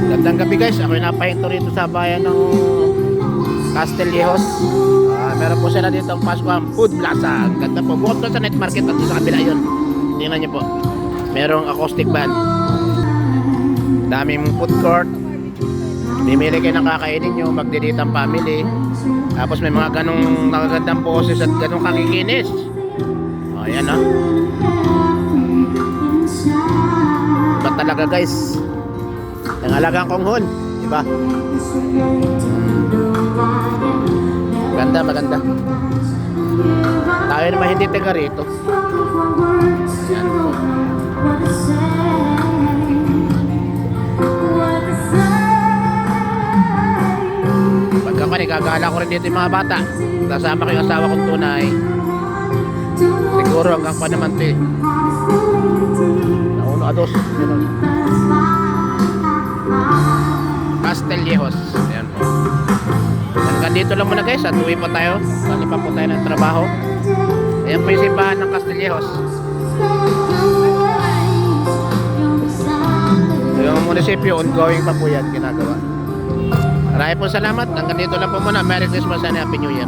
Gandang gabi guys, ako'y napahinto rito sa bayan ng Castillejos. Meron po sila dito ang Pascual Food Plaza. Ang ganda po, bukod doon sa night market at sa kabila yun. Tingnan nyo po, merong acoustic band, daming food court. Mimili kayo ng kakainin nyo, magdidate ang family. Tapos may mga ganong nakagandang boses at ganong kakikinis. O yan o, iba talaga guys ang alagang konghon, diba? Maganda, maganda. Tayo naman hindi taga rito. Ayan po. Pagka pa nagagala ko rin dito yung mga bata. Kasama ko yung asawa kong tunay. Siguro hanggang pa naman ito eh. Nauno ados. Castillejos. Ayan po. Hanggang dito lang muna guys at uwi po tayo. Bali pa po tayo ng trabaho. Ayan po yung simbahan ng Castillejos. Yung munisipyo ongoing pa po yan ginagawa. Maraming po salamat. Hanggang dito lang po muna. Merry Christmas and Happy New Year.